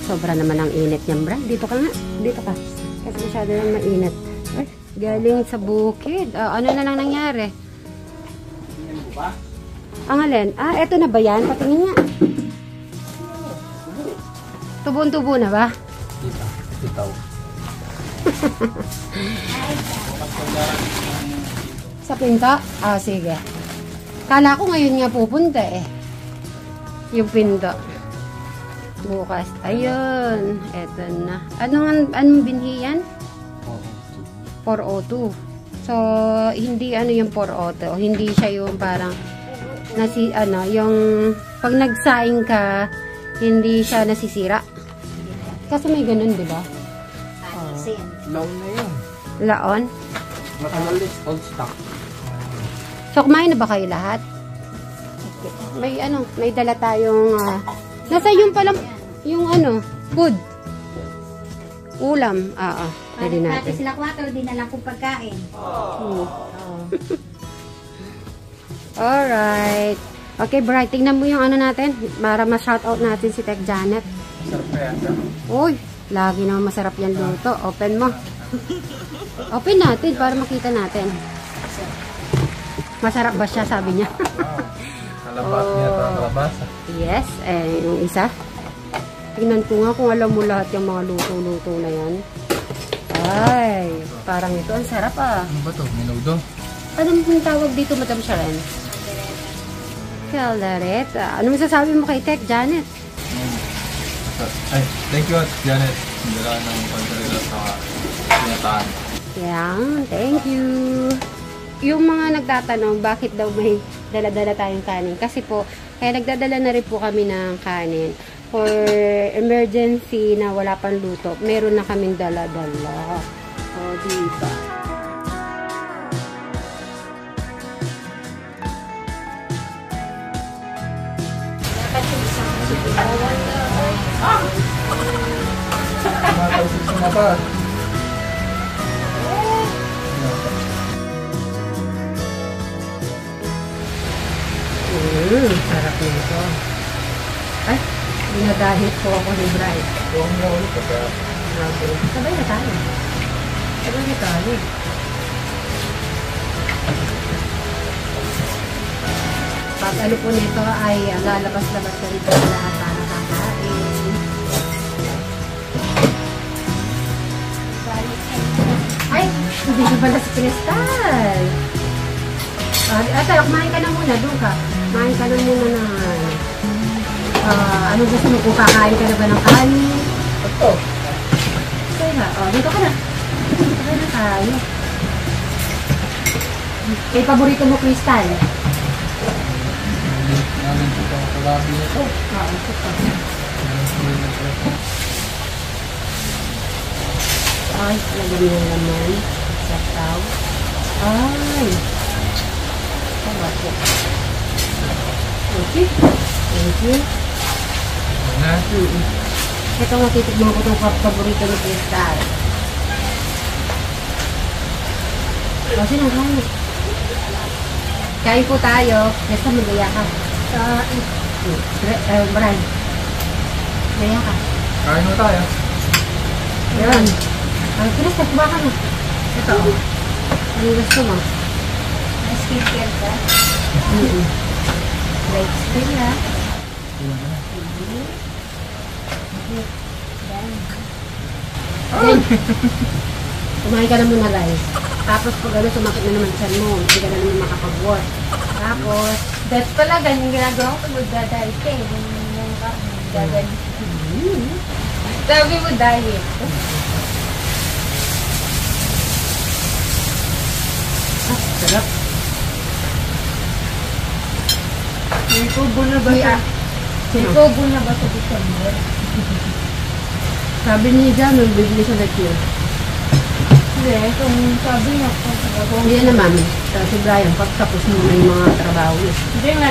Sobra naman ang init niyan, Bray. Dito ka nga. Dito ka. Kasi masyado lang mainit. Ay, galing sa bukid. Ano na lang nangyari? Ang alin? Eto na ba yan? Patingin nga. Tubo-tubo na ba? Itaw. Sa pinto? Sige. Kala ko ngayon nga pupunta eh. Yung pinto. Bukas. Ayun. Eto na. Anong binhi yan? 402. So, hindi yung 402. Hindi siya yung parang yung pag nagsaing ka, hindi siya nasisira. Kasi may ganun, di ba? Laon na yun. Laon? Matagal old stock. So, kumain na ba kayo lahat? Okay. May dala tayong nasa yung palang yung food. Ulam. Pwede natin. Sila 4, di na lang kung pagkain. Alright. Okay, Bright. Tingnan mo yung natin. Para ma-shoutout natin si Tech Janet. Sarap pa yan. Uy, lagi naman masarap yan luto. Open mo. Open natin para makita natin. Masarap ba siya, sabi niya? Kalabas niya ito ang kalabasa. Yes. Yung isa. Tingnan ko nga kung alam mo lahat yung mga luto-luto na yan. Ay, parang ito. Ang sarap Ano ba ito? Menudo? Anong tawag dito, Madam Sharon? Caldereta. Ano masasabi mo kay Tech Janet? Ay, thank you, Janet. Hindi lang ng pagkarila sa pinataan. Yan, thank you. Yung mga nagtatanong, bakit daw may dala-dala tayong kanin? Kasi po, kaya nagdadala na rin po kami ng kanin. For emergency na wala pang luto, meron na kaming dala-dala. O, diba? Matalsik sa mata. Sarap nito. Ay, dinadahit po ako ni Bright. Huwag mo ulit kasi. Sabay na tayo. Pag po nito ay lalabas-labas na rito sa lahat para kakain. Ay, hindi siya pala si Crystal. Tara, kumain ka na muna. Doon ka. Kumain ka na muna na anong gusto mo? Kung kakain ka na ba ng kanin? Ito. Kaya, dito ka na. Dito na tayo. Eh, paborito mo, Crystal? Namin ito ang kalabi nito. Ito pa. Ay, lagyan mo yung laman. Sa tao. Ay. Okay. Thank you. Ito nga titignan ko itong paborito ni Crystal. Kasi nang kain. Kain po tayo. Basta magaya ka. Brian. Magaya ka. Kain mo tayo. Yan. Crystal, kuba ka na. Ito. Ano gusto mo? Skincare ka? Like spray ha. Kumain ka na muna guys. Tapos pag sumakit na naman siya mo, hindi ka na naman makapag-work. Tapos, That's pala, ganyan ginagawa ko with the dieting. Sabi mo diet. sarap. May kubo na ba sa... May kubo na ba sa December? Sabi ni Jan, bibili siya na yun. Hindi, kung sabi niya po. Hindi na mami. Si Brian, pagtapos mo na yung mga trabaho niya. Hindi nga,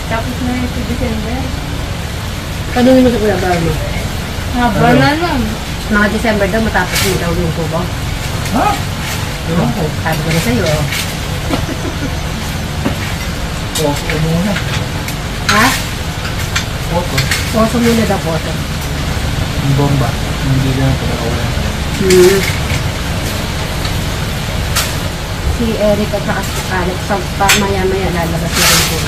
tapos na yun sa December. Tanungin mo sa Kuya Barno. Haba na lang. Mga December daw, matapos mo daw yung kubo. Ha? Ewan ko. Sabi ko na sa'yo. Poso muna. Ha? Poso. Poso muna daw, poso. Yung bomba. Hindi na pagkakawalan. Si Eric at saka si Alex, pa maya-maya lalabas na rin po.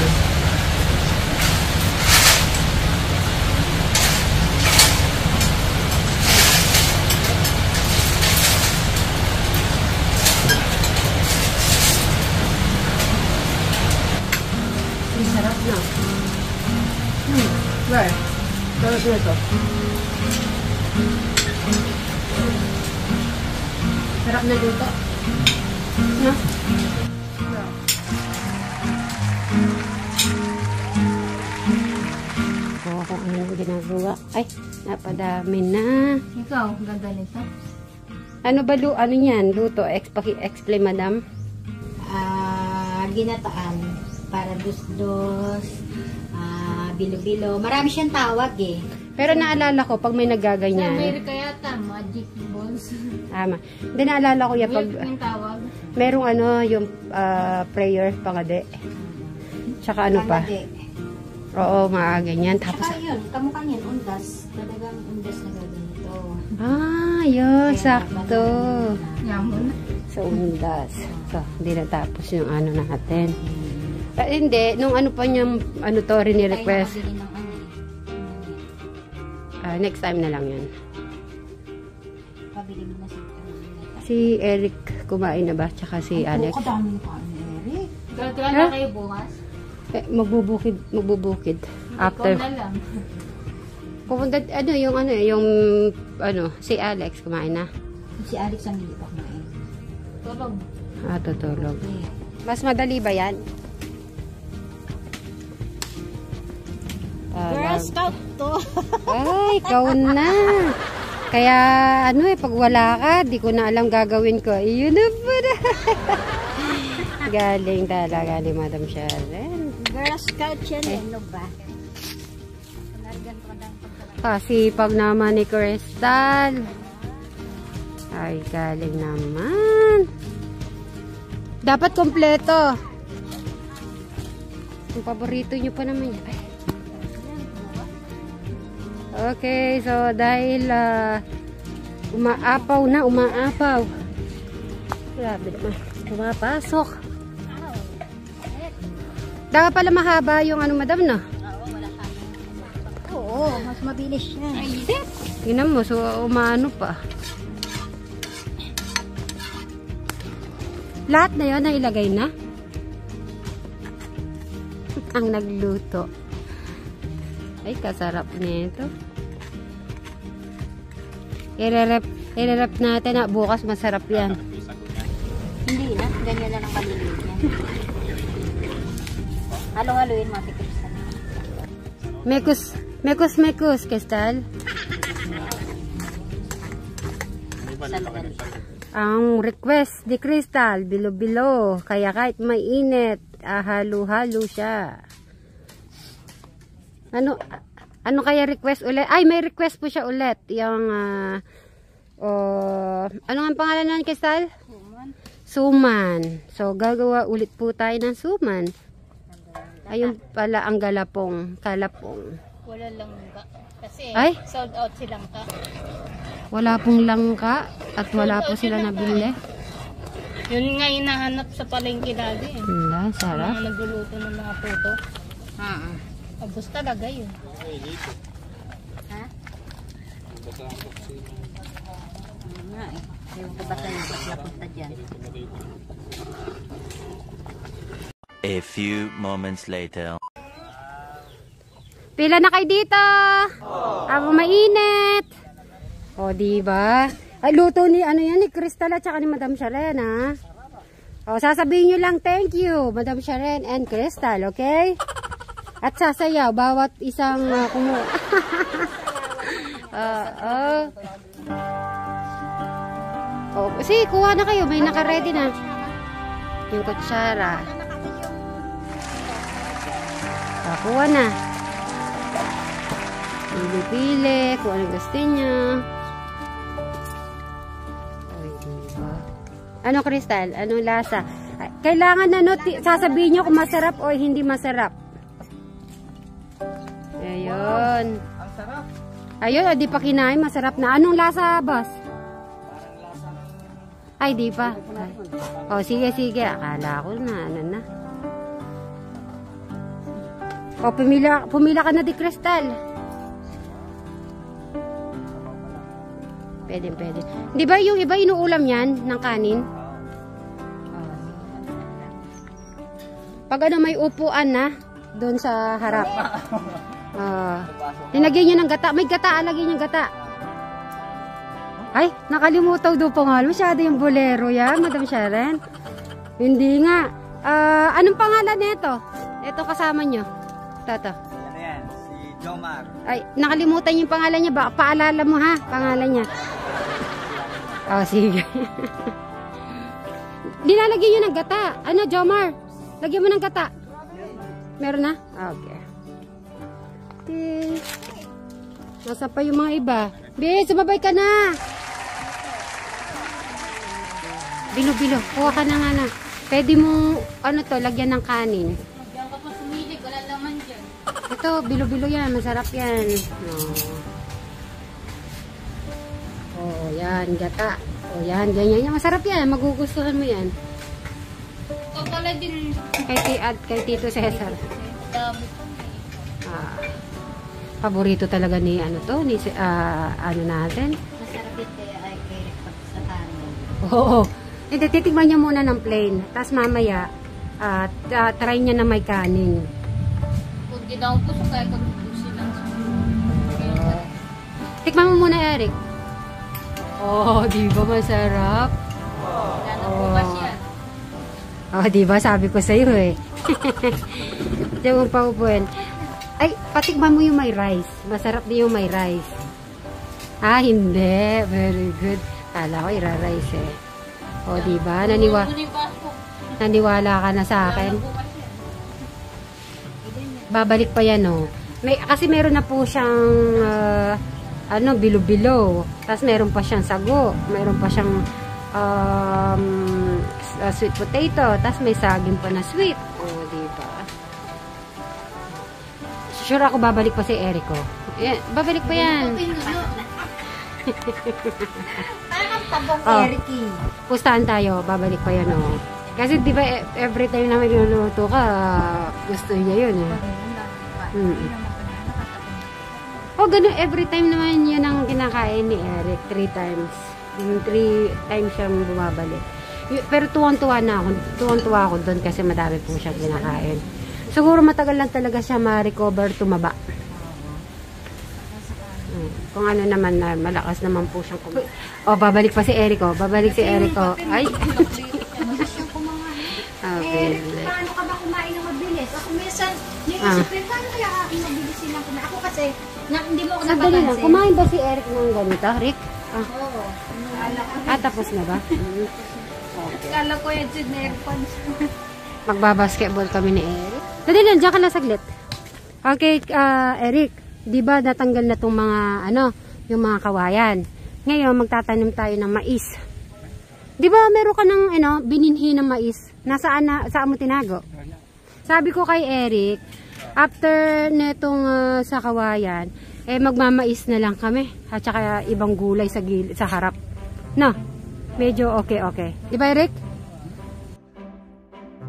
Sarap na. Where? Sarap na ito. Sarap na dito. No? Oo, kung ano yung ginagawa. Ay, napadami na. Ikaw, ganda nito. Ano ba, ano yan? Luto? Explain, madam. Ginataan para dos-dos, bilo-bilo. Marami siyang tawag eh. Pero naalala ko, pag may Sa nagaganyan. Amerika yata, magic balls. Tama. Hindi naalala ko yan pag Yung tawag. merong ano, yung prayer pangade. Tsaka ano pa? Pangade. Oo, maaganyan. Tapos, Saka yun, kamukha niyan, undas. Talagang undas na gaganito. yun, Kaya sakto. Yamon. Sa undas. So, hindi natapos yung ano natin. Hindi, nung ano pa niyang, ano to, rini-request. Tayo nakabili ng ano. Next time na lang yan. Pabili mo na sa Si Eric, kumain na ba? Tsaka si Alex. Kadaming kain ni Eric. Gagawin na kayo bukas. Magbubukid. After. Ikaw na lang. Pupunta, yung si Alex, kumain na. Si Alex ang hindi pa kumain. Tulog. Tutulog. Mas madali ba yan? Girl Scout to. Ay, ikaw na. Kaya, pag wala ka, di ko na alam gagawin ko. Yun na po na. Galing talaga ni Madam Sharon. Girl Scout yan eh. Ano ba? Kasi pag naman ni Crystal. Ay, galing naman. Dapat kompleto. Yung paborito nyo pa naman yan. Ay. Okay, so dahil umaapaw. Grabe naman. Pumapasok. Dapat pala mahaba yung madam, no? Oo, mas mabilis siya. Tingnan mo, so umano pa. Lahat na yun, nailagay na? Ang nagluto. Ay, kasarap nito. I-rep natin na bukas masarap yan. Hindi na, ganyan na lang kaliliit yan. Halo-haloin mga tikrisan. Mekus, Kristal. Ang request di Crystal, bilo-bilo. Kaya kahit mainit, halo-halo siya. Ano kaya request ulit? Ay, may request po siya ulit. Yung, ano nga ang pangalan nun, Crystal? Suman. So, gagawa ulit po tayo ng suman. Ayun pala ang kalapong. Wala lang ka. Kasi Ay? sold out silang ka. Wala pong langka at wala po sila nabili. Yun nga hinahanap sa palengke lagi eh. Wala, sarap. Mga nagluluto ng mga puto. Abos talaga yun. Ha? Nga eh. Ewan ko ba tayo napunta dyan? A few moments later. Pila na kayo dito? Habang mainit. O, diba? Ay, luto ni, ni Crystal at saka ni Madam Sharon, ha? O, sasabihin nyo lang, thank you, Madam Sharon and Crystal, okay? At sasayaw, bawat isang kumuha. Sige, kuha na kayo, may naka-ready na. Yung kutsara. Kuha na. Pili-pili kung ano gusto niya. Ay, diba? Ano, Crystal? Anong lasa? Kailangan sasabihin nyo kung masarap o hindi masarap. Ayun. Ang sarap. Ayun, di pa kinain. Masarap na. Anong lasa, boss? Ay, di pa. O, sige, sige. Akala ko na, ano na. O, pumila ka na di Crystal. Pwede, pwede. Di ba yung iba inuulam yan ng kanin? Pag ano may upuan na, doon sa harap. Nilagyan niya ng gata. May gata, lagyan niya gata. Ay, nakalimutaw daw po nga. Masyado yung bolero yan, Madam Sharon. Hindi nga. Anong pangalan nito? Ito kasama nyo. Ito. Ano yan? Si Jomar. Ay, nakalimutan yung pangalan niya. Baka paalala mo ha, pangalan niya. Oh, sige. Nilalagyan nyo ng gata. Ano, Jomar? Lagyan mo ng gata. Meron na? Okay. Okay. Nasa pa yung mga iba. Be, sumabay ka na. Bilo-bilo. Kuha ka na nga na. Pwede mo, ano to, lagyan ng kanin. Diyan ka pa sumilig, wala laman dyan. Ito, bilo-bilo yan. Masarap yan. Oh, yan, gata. Oh, yan, ganyan. Yan, masarap yan. Magugustuhan mo yan. Ito pala din. Kay Tito Cesar. Dami. Paborito talaga ni ano to, ni ano natin. Masarap ito ay kay sa kanin. Oo. Hindi, titigman niya muna ng plain. Tapos mamaya, try niya na may kanin. Kung di daw po, so kaya kung silang Tikman mo muna, Eric. Oh, di ba masarap? bukas yan. Oh, di ba sabi ko sa iyo eh. Diyan mo pa upuin. Ay, patikman mo yung may rice. Masarap din yung may rice. Ah, hindi. Very good. Kala ko ira-rice eh. O, diba? Naniwala ka na sa akin. Babalik pa yan, oh. Kasi meron na po siyang bilo-bilo. Tapos meron pa siyang sago. Meron pa siyang sweet potato. Tapos may saging pa na sweet. O, diba? Sure ako babalik pa si Erico. Yan, babalik pa yan. Parang tabong Ericky. Pustahan tayo, babalik pa yan, oh. Kasi di ba every time na may niluluto ka, gusto niya yun, eh. Oh, ganun, every time naman yun ang kinakain ni Eric, 3 times. 3 times siyang bumabalik. Pero tuwang-tuwa na ako. Tuwang-tuwa ako doon kasi madami po siyang kinakain. Siguro matagal lang talaga siya ma-recover, tumaba. Kung ano naman na malakas naman po siyang kumain. Oh, babalik pa si Erico. Babalik si Erico. Ay. Okay. Paano ka ba kumain ng mabilis? Ako minsan, naisipin, paano kaya mabilis silang kumain? Ako kasi, hindi mo ako Sandali lang. napapansin. Kumain ba si Eric ng ganito, Rick? Oo. Tapos na ba? Kala ko yung earphones. Magbabasketball kami ni Eric. Dali lang, dyan ka lang saglit. Okay, Eric, di ba natanggal na itong mga, yung mga kawayan. Ngayon, magtatanim tayo ng mais. Di ba meron ka ng, bininhi ng mais? Saan mo tinago? Sabi ko kay Eric, after netong sa kawayan, magmamais na lang kami. At saka ibang gulay sa harap. No? Medyo okay. Di ba, Eric?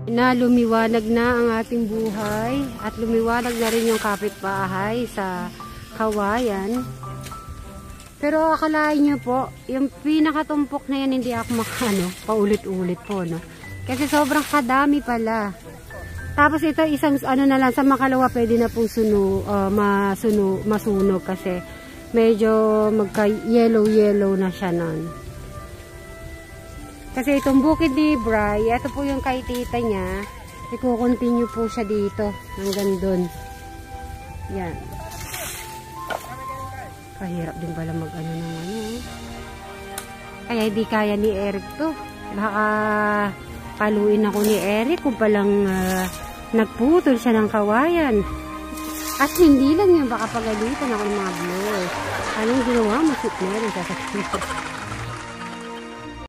Na lumiwanag na ang ating buhay at lumiwanag na rin yung kapitbahay sa kawayan. Pero akalain nyo po, yung pinakatumpok na yan hindi ako paulit-ulit po, no? Kasi sobrang kadami pala. Tapos ito isang na lang sa makalawa pwede na pong masunog kasi medyo magka-yellow na siya nun. Kasi itong bukid ni Bri, ito po yung kay tita niya, i-continue po siya dito hanggang dun. Yan. Kahirap din pala Kaya hindi kaya ni Eric to. Baka paluin ako ni Eric kung palang nagputol siya ng kawayan. At hindi lang yun, baka pagalitan ako ng mga viewers. Anong ginawa mo? Meron sa